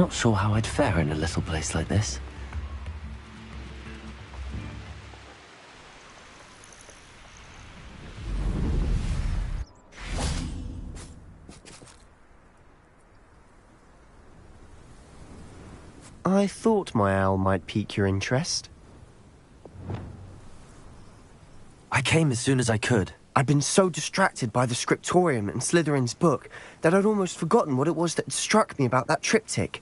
Not sure how I'd fare in a little place like this. I thought my owl might pique your interest. I came as soon as I could. I'd been so distracted by the scriptorium and Slytherin's book that I'd almost forgotten what it was that struck me about that triptych.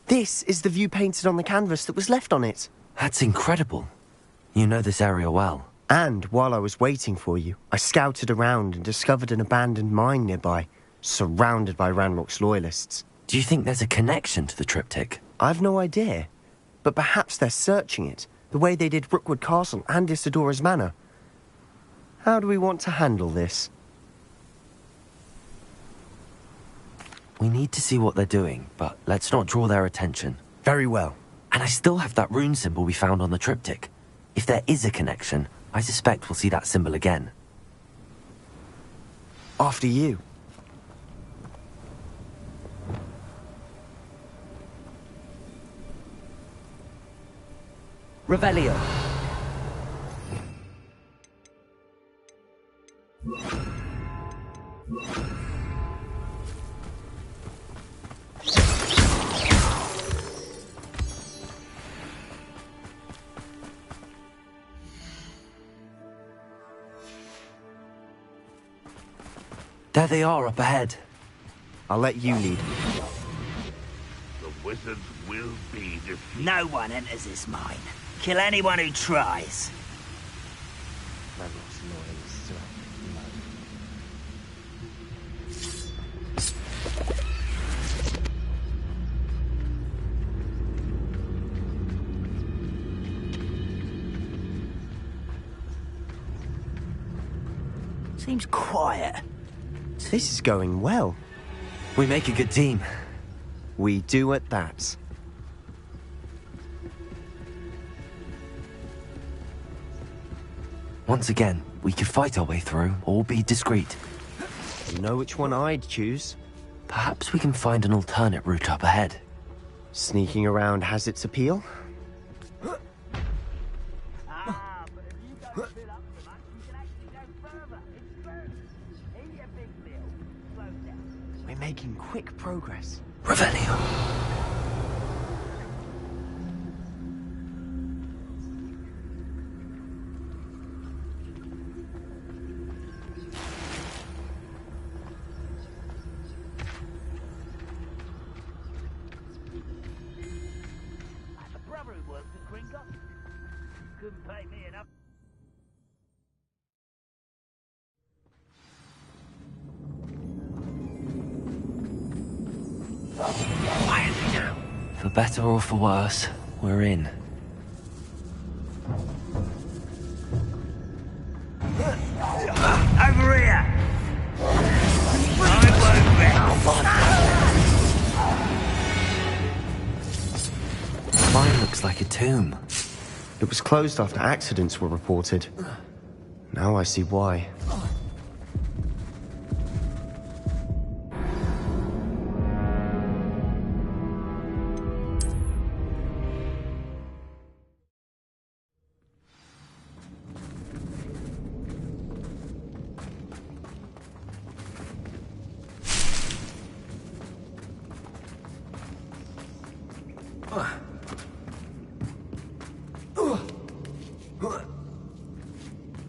This is the view painted on the canvas that was left on it. That's incredible. You know this area well. And while I was waiting for you, I scouted around and discovered an abandoned mine nearby, surrounded by Ranrock's loyalists. Do you think there's a connection to the triptych? I've no idea, but perhaps they're searching it, the way they did Rookwood Castle and Isidora's Manor. How do we want to handle this? We need to see what they're doing, but let's not draw their attention. Very well. And I still have that rune symbol we found on the triptych. If there is a connection, I suspect we'll see that symbol again. After you. Revelio. There they are up ahead. I'll let you lead. The wizards will be defeated. No one enters this mine. Kill anyone who tries. Seems quiet. This is going well. We make a good team. We do at that. Once again, we could fight our way through, or be discreet. You know which one I'd choose? Perhaps we can find an alternate route up ahead. Sneaking around has its appeal. We're making quick progress. Revelio. Quietly now. For better or for worse, we're in. Over here! Mine looks like a tomb. It was closed after accidents were reported. Now I see why.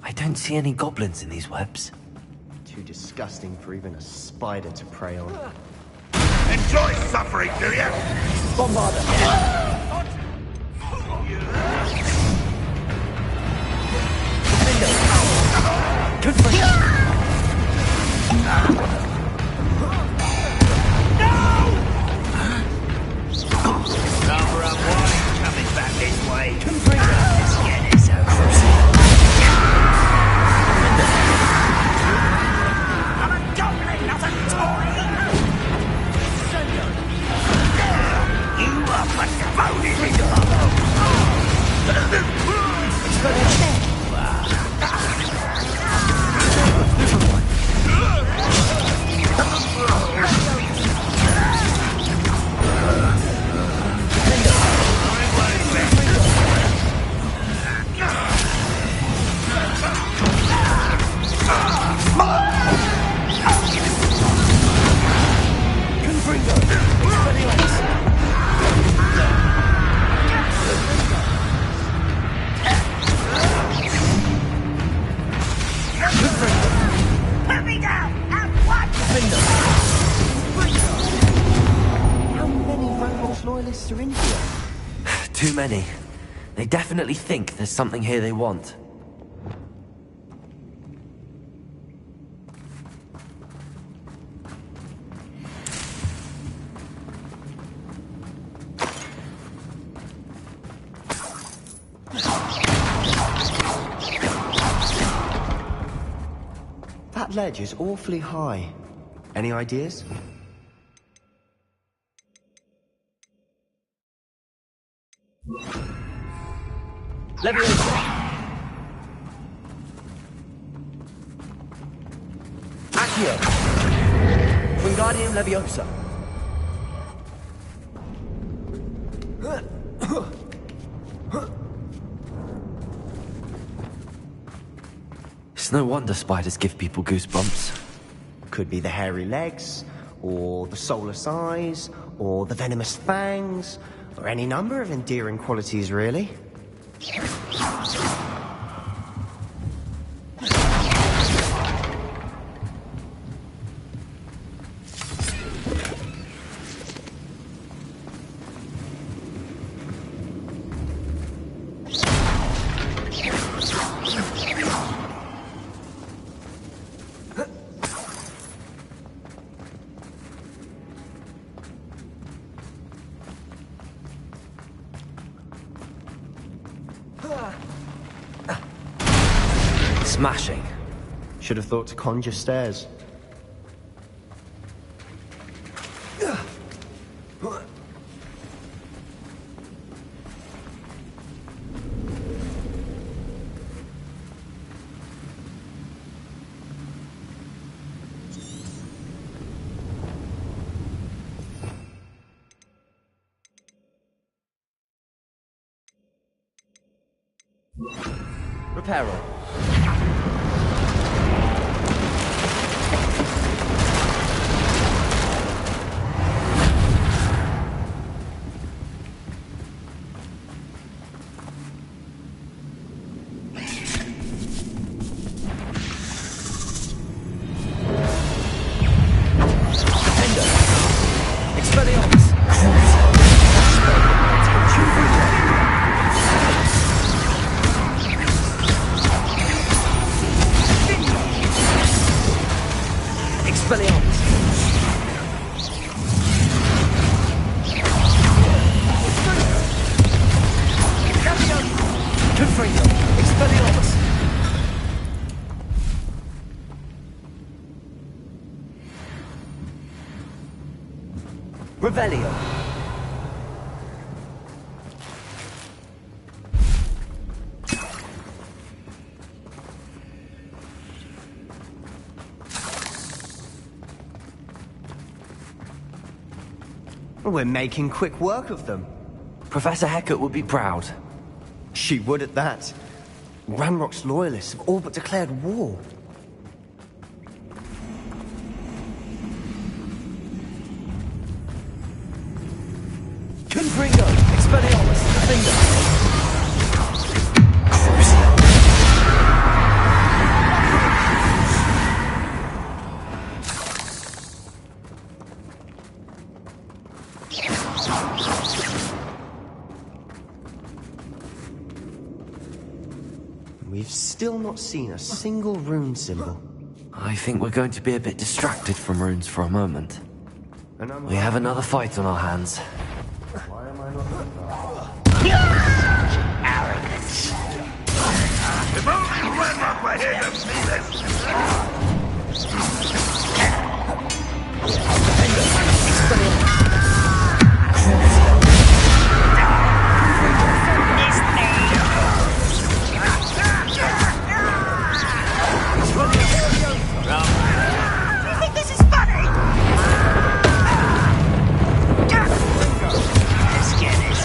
I don't see any goblins in these webs. Too disgusting for even a spider to prey on. Enjoy suffering, do you? Bombarder! Good for you! Cover up warning coming back this way. Let's get this over. I'm a goblin, not a toy! You are postponed! ways through India? Too many. They definitely think there's something here they want. That ledge is awfully high. Any ideas? Leviosa! Accio! Wingardium Leviosa! It's no wonder spiders give people goosebumps. Could be the hairy legs, or the soulless eyes, or the venomous fangs, or any number of endearing qualities, really. Smashing. Should have thought to conjure stairs. Reparo. Revelio. We're making quick work of them. Professor Hecat would be proud. She would at that. Ranrock's loyalists have all but declared war. Confringo, Expelliarmus, Defender. We've still not seen a single rune symbol. I think we're going to be a bit distracted from runes for a moment. And We have another fight on our hands. Why am I not? Arrogance. If only Renlock were here to see Do you think this is funny? Let's get this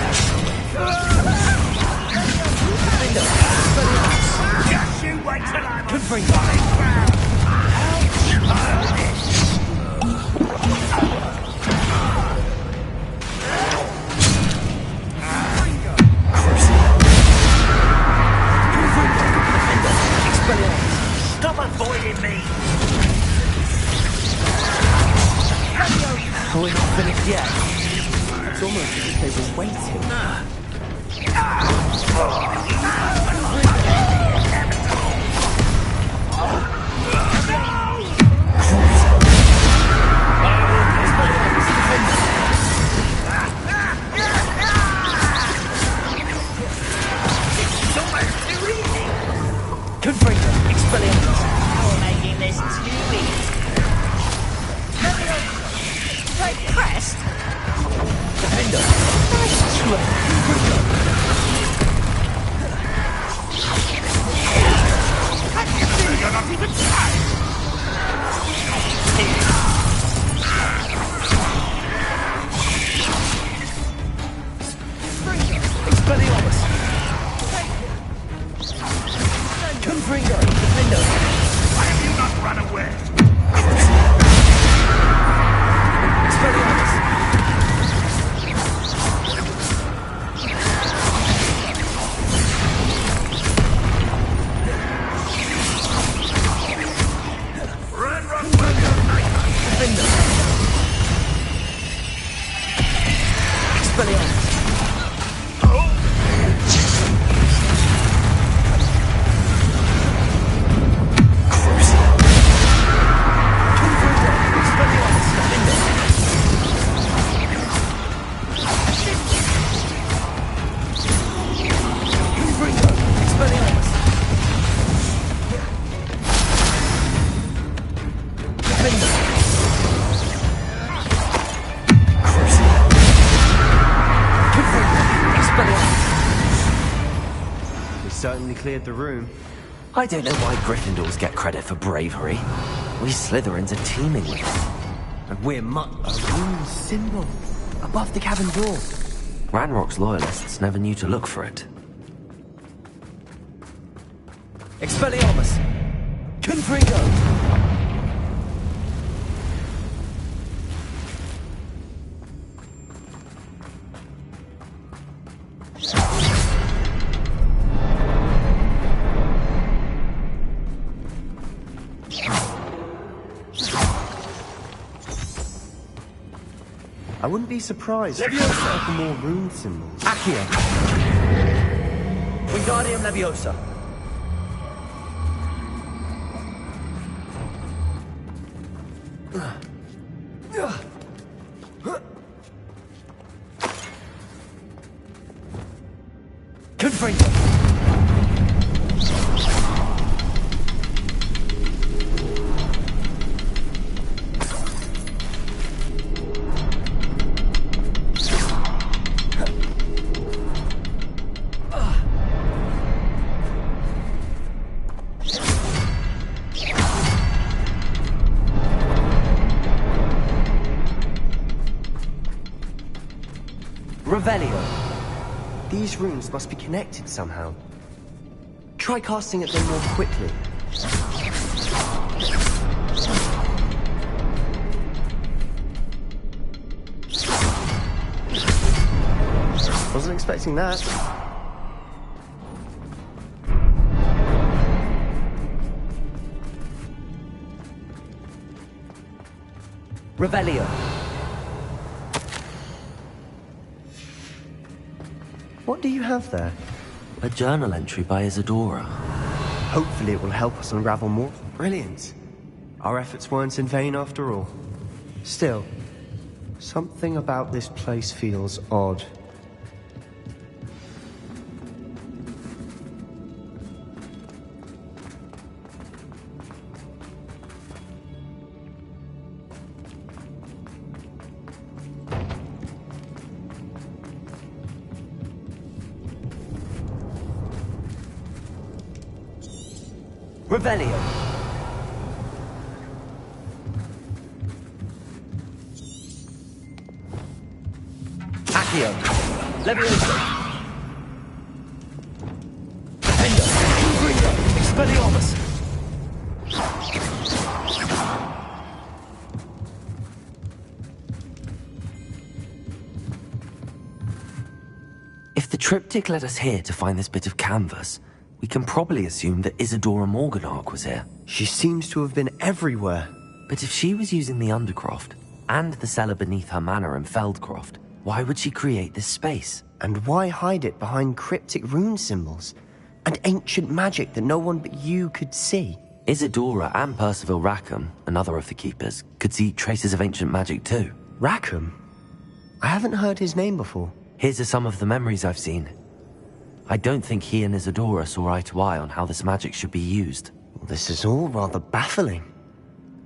Just you wait till I'm on solid ground. Stop avoiding me. We're not finished yet. It's almost as if they were waiting. Confringo, Expelliarmus. You're making this too easy. Take crest. Defender. Nice try. You're not even trying! Expelliarmus. Confringo, Defender. Why have you not run away? Expelliarmus. Run, run, run, Defender. Expelliarmus. Certainly cleared the room. I don't know why Gryffindors get credit for bravery. We Slytherins are teeming with it. And we're a rune symbol above the cabin door. Ranrock's loyalists never knew to look for it. Expelliarmus. Confringo. I wouldn't be surprised if there were more rune symbols. Accio. Wingardium Leviosa. Confringo. Revelio. These runes must be connected somehow. Try casting at them more quickly. Wasn't expecting that. Revelio. What do you have there? A journal entry by Isadora. Hopefully it will help us unravel more. Brilliant. Our efforts weren't in vain after all. Still, something about this place feels odd. Revelio. Accio. Leviosa. Defender. Confringo. Expelliarmus. If the triptych led us here to find this bit of canvas, we can probably assume that Isadora Morganach was here. She seems to have been everywhere. But if she was using the Undercroft, and the cellar beneath her manor in Feldcroft, Why would she create this space? And why hide it behind cryptic rune symbols and ancient magic that no one but you could see? Isadora and Percival Rackham, another of the Keepers, could see traces of ancient magic too. Rackham? I haven't heard his name before. His are some of the memories I've seen. I don't think he and Isadora saw eye to eye on how this magic should be used. This is all rather baffling.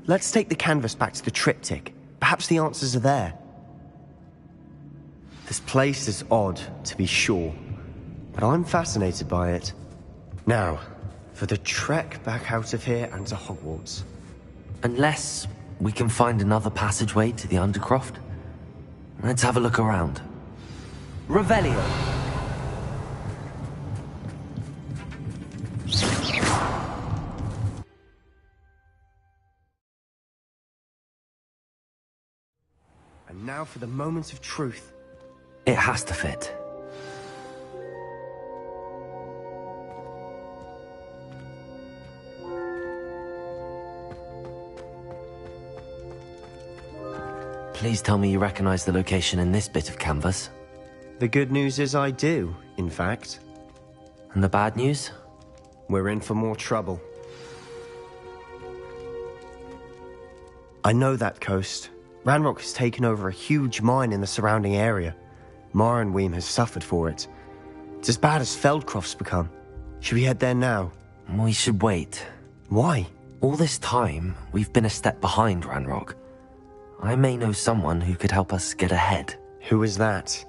Let's take the canvas back to the triptych. Perhaps the answers are there. This place is odd, to be sure, but I'm fascinated by it. Now, for the trek back out of here and to Hogwarts. Unless we can find another passageway to the Undercroft. Let's have a look around. Revelio! And now for the moment of truth. It has to fit. Please tell me you recognize the location in this bit of canvas. The good news is I do, in fact. And the bad news? We're in for more trouble. I know that coast. Ranrock has taken over a huge mine in the surrounding area. Marrenweem has suffered for it. It's as bad as Feldcroft's become. Should we head there now? We should wait. Why? All this time, we've been a step behind Ranrock. I may know someone who could help us get ahead. Who is that?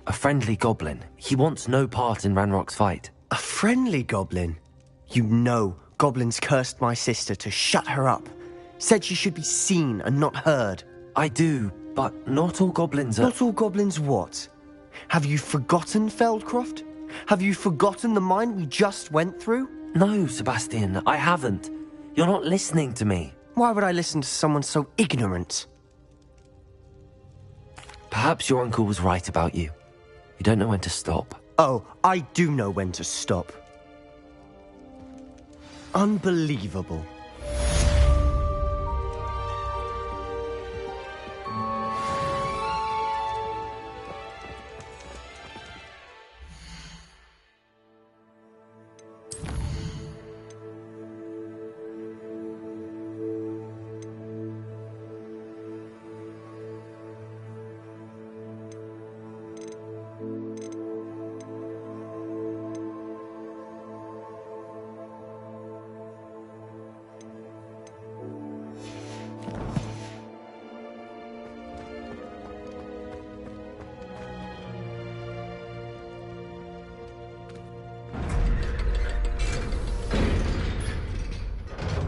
A friendly goblin. He wants no part in Ranrock's fight. A friendly goblin? You know goblins cursed my sister to shut her up. Said she should be seen and not heard. I do, but not all goblins are... Not all goblins what? Have you forgotten Feldcroft? Have you forgotten the mine we just went through? No, Sebastian, I haven't. You're not listening to me. Why would I listen to someone so ignorant? Perhaps your uncle was right about you. You don't know when to stop. Oh, I do know when to stop. Unbelievable.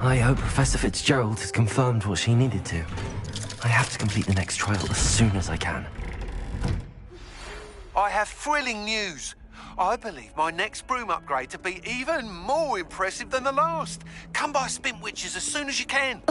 I hope Professor Fitzgerald has confirmed what she needed to. I have to complete the next trial as soon as I can. I have thrilling news. I believe my next broom upgrade to be even more impressive than the last. Come by Spintwitches as soon as you can.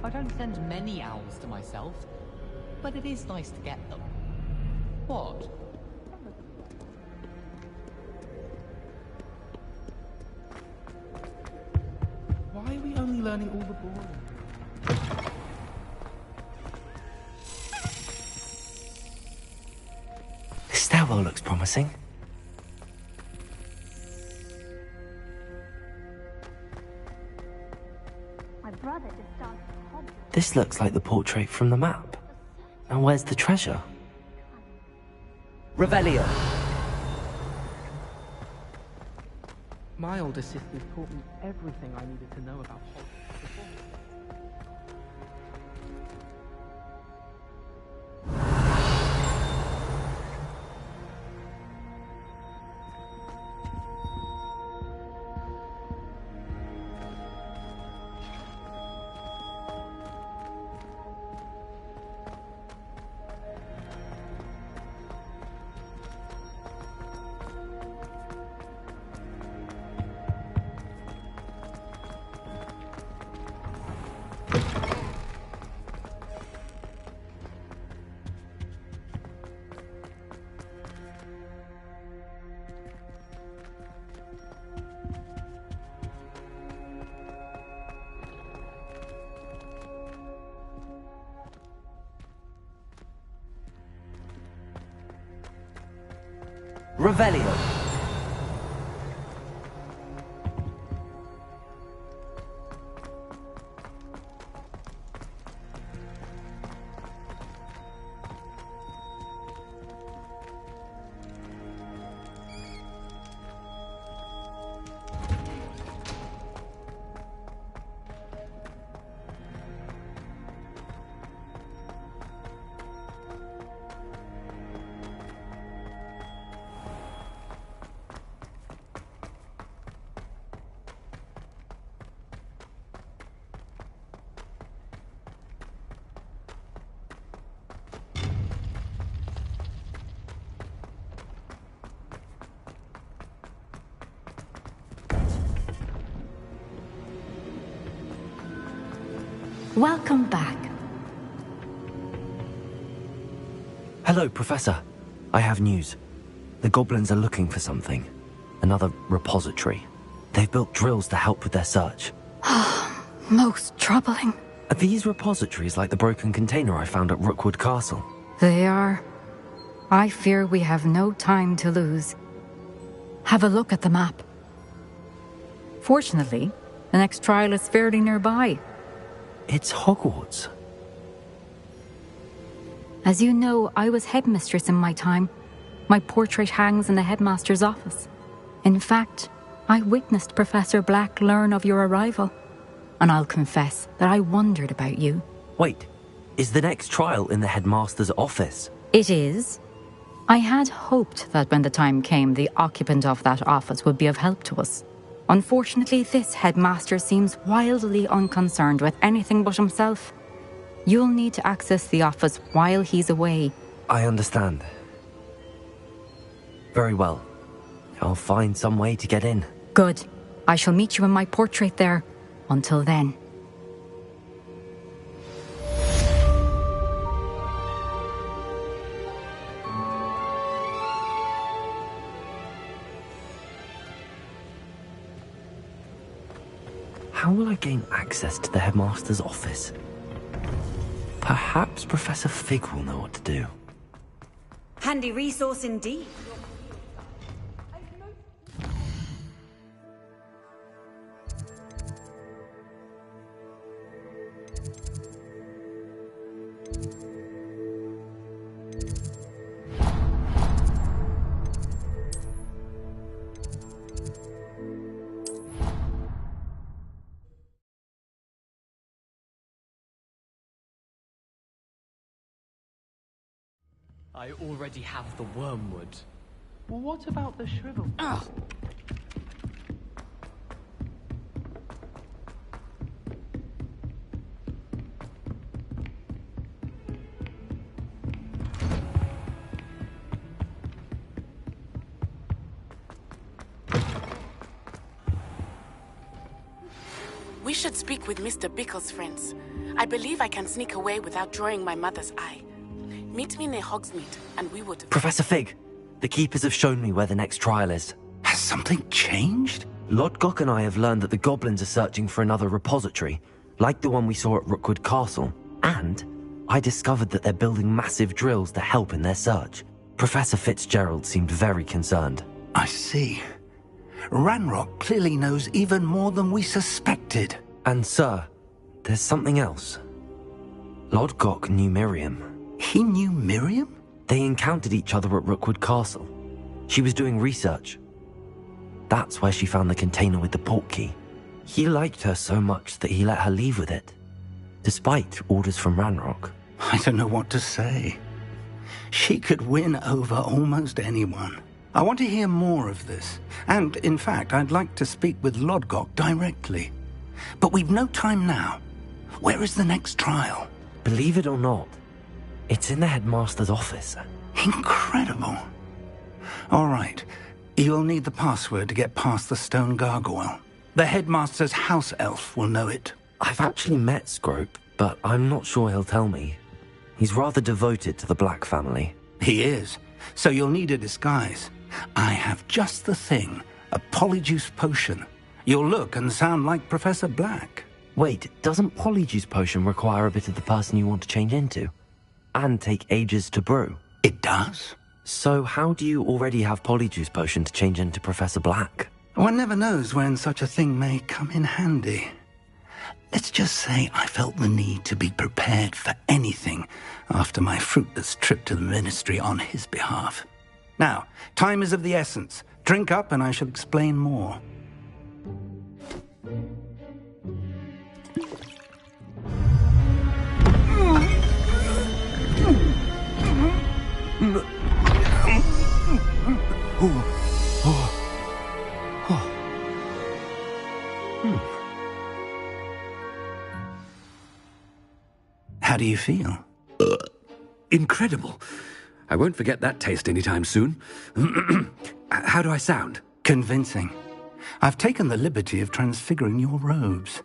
I don't send many owls to myself, but it is nice to get them. What? Why are we only learning all the boring? This stairwell looks promising. My brother just started a This looks like the portrait from the map. Now where's the treasure? Revelio. My older sisters taught me everything I needed to know about Hogwarts before. Revelio. Welcome back. Hello, Professor. I have news. The goblins are looking for something. Another repository. They've built drills to help with their search. Most troubling. Are these repositories like the broken container I found at Rookwood Castle? They are. I fear we have no time to lose. Have a look at the map. Fortunately, the next trial is fairly nearby. It's Hogwarts. As you know, I was headmistress in my time. My portrait hangs in the headmaster's office. In fact, I witnessed Professor Black learn of your arrival. And I'll confess that I wondered about you. Wait, is the next trial in the headmaster's office? It is. I had hoped that when the time came, the occupant of that office would be of help to us. Unfortunately, this headmaster seems wildly unconcerned with anything but himself. You'll need to access the office while he's away. I understand. Very well. I'll find some way to get in. Good. I shall meet you in my portrait there. Until then. How will I gain access to the headmaster's office? Perhaps Professor Fig will know what to do. Handy resource indeed. I already have the wormwood. Well, what about the shrivel? Ugh. We should speak with Mr. Bickle's friends. I believe I can sneak away without drawing my mother's eye. Meet me near Hogsmeade, and we would... Professor Fig, the Keepers have shown me where the next trial is. Has something changed? Lodgok and I have learned that the goblins are searching for another repository, like the one we saw at Rookwood Castle. And I discovered that they're building massive drills to help in their search. Professor Fitzgerald seemed very concerned. I see. Ranrock clearly knows even more than we suspected. And sir, there's something else. Lodgok knew Miriam. He knew Miriam? They encountered each other at Rookwood Castle. She was doing research. That's where she found the container with the portkey. He liked her so much that he let her leave with it, despite orders from Ranrock. I don't know what to say. She could win over almost anyone. I want to hear more of this. And, in fact, I'd like to speak with Lodgok directly. But we've no time now. Where is the next trial? Believe it or not, it's in the headmaster's office. Incredible. All right. You'll need the password to get past the stone gargoyle. The headmaster's house elf will know it. I've actually met Scrope, but I'm not sure he'll tell me. He's rather devoted to the Black family. He is. So you'll need a disguise. I have just the thing. A polyjuice potion. You'll look and sound like Professor Black. Wait, doesn't Polyjuice Potion require a bit of the person you want to change into? And take ages to brew? It does. So how do you already have Polyjuice Potion to change into Professor Black? One never knows when such a thing may come in handy. Let's just say I felt the need to be prepared for anything after my fruitless trip to the Ministry on his behalf. Now, time is of the essence. Drink up and I shall explain more. How do you feel? Incredible. I won't forget that taste anytime soon. How do I sound? Convincing. I've taken the liberty of transfiguring your robes.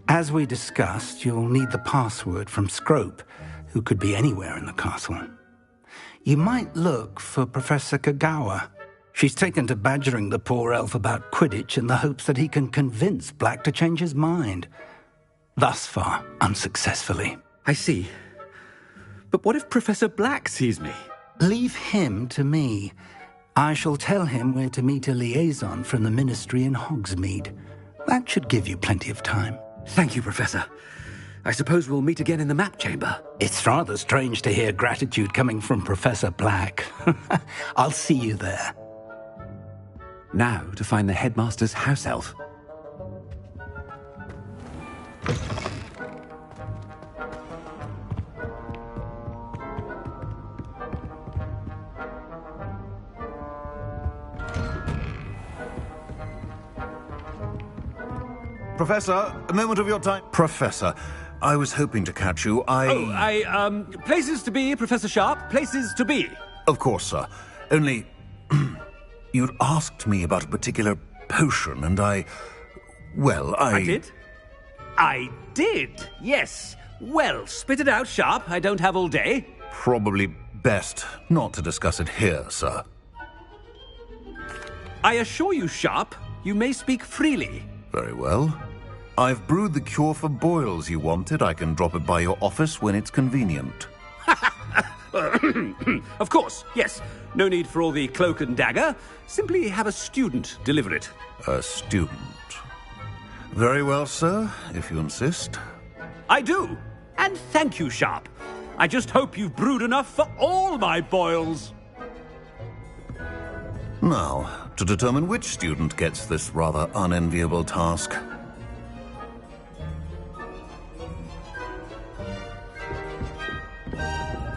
As we discussed, you'll need the password from Scrope, who could be anywhere in the castle. You might look for Professor Kagawa. She's taken to badgering the poor elf about Quidditch in the hopes that he can convince Black to change his mind. Thus far, unsuccessfully. I see. But what if Professor Black sees me? Leave him to me. I shall tell him where to meet a liaison from the Ministry in Hogsmeade. That should give you plenty of time. Thank you, Professor. I suppose we'll meet again in the map chamber. It's rather strange to hear gratitude coming from Professor Black. I'll see you there. Now to find the headmaster's house elf. Professor, a moment of your time. Professor, I was hoping to catch you. Places to be, Professor Sharp. Places to be. Of course, sir. Only, you'd asked me about a particular potion, and I did? I did, yes. Well, spit it out, Sharp. I don't have all day. Probably best not to discuss it here, sir. I assure you, Sharp, you may speak freely. Very well. I've brewed the cure for boils you wanted. I can drop it by your office when it's convenient. Of course, yes. No need for all the cloak and dagger. Simply have a student deliver it. A student? Very well, sir, if you insist. I do. And thank you, Sharp. I just hope you've brewed enough for all my boils. Now, to determine which student gets this rather unenviable task.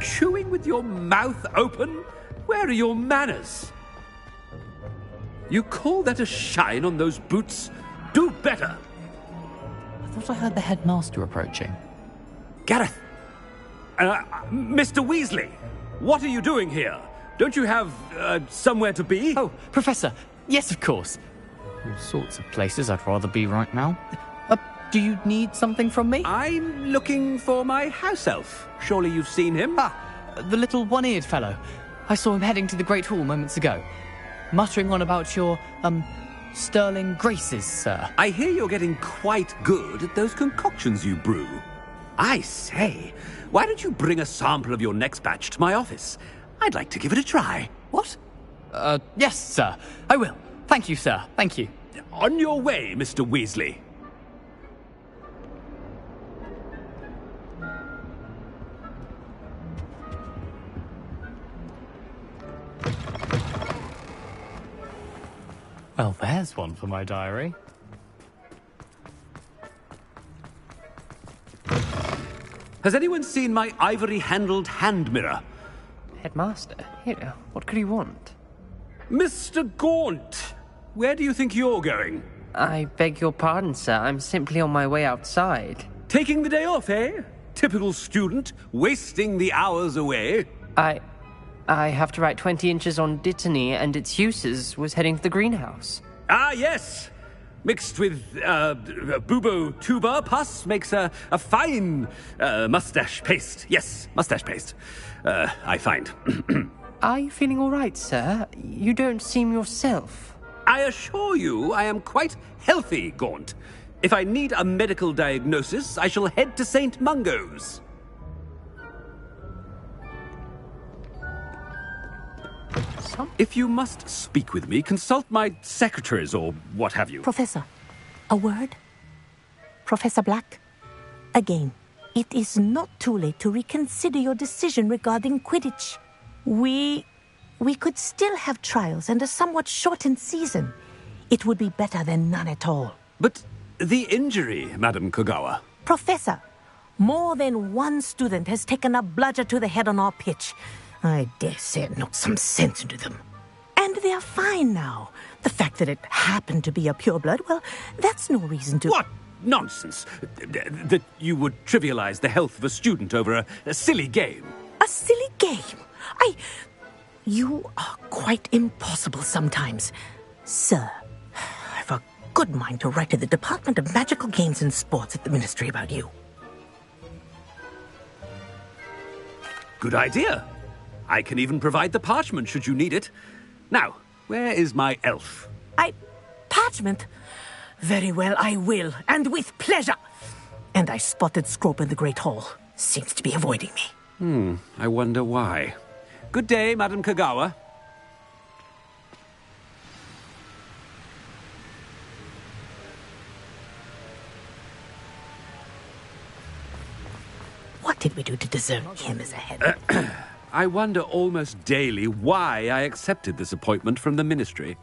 Chewing with your mouth open? Where are your manners? You call that a shine on those boots? Do better! I thought I heard the headmaster approaching. Gareth! Mr. Weasley! What are you doing here? Don't you have, somewhere to be? Oh, Professor! Yes, of course. All sorts of places I'd rather be right now. Do you need something from me? I'm looking for my house elf. Surely you've seen him? Ah, the little one-eared fellow. I saw him heading to the Great Hall moments ago. Muttering on about your, sterling graces, sir. I hear you're getting quite good at those concoctions you brew. I say, why don't you bring a sample of your next batch to my office? I'd like to give it a try. What? Yes, sir. I will. Thank you, sir. Thank you. On your way, Mr. Weasley. Well, there's one for my diary. Has anyone seen my ivory-handled hand mirror? Headmaster, here, what could he want? Mr. Gaunt, where do you think you're going? I beg your pardon, sir. I'm simply on my way outside. Taking the day off, eh? Typical student, wasting the hours away. I have to write 20 inches on Dittany and its uses. Was heading to the greenhouse. Ah, yes. Mixed with bubo tuber pus makes a fine mustache paste. Yes, mustache paste. I find. Are you feeling all right, sir? You don't seem yourself. I assure you I am quite healthy, Gaunt. If I need a medical diagnosis, I shall head to St. Mungo's. If you must speak with me, consult my secretaries or what have you. Professor, a word? Professor Black, again, it is not too late to reconsider your decision regarding Quidditch. We could still have trials and a somewhat shortened season. It would be better than none at all. But the injury, Madam Kogawa. Professor, more than one student has taken a bludger to the head on our pitch. I dare say it knocked some sense into them. And they're fine now. The fact that it happened to be a pureblood, well, that's no reason to... What nonsense! That you would trivialize the health of a student over a silly game. A silly game? You are quite impossible sometimes. Sir, I've a good mind to write to the Department of Magical Games and Sports at the Ministry about you. Good idea. I can even provide the parchment should you need it. Now, where is my elf? Parchment? Very well, I will, and with pleasure. And I spotted Scrope in the Great Hall. Seems to be avoiding me. I wonder why. Good day, Madam Kogawa. What did we do to deserve him as a head? I wonder almost daily why I accepted this appointment from the Ministry.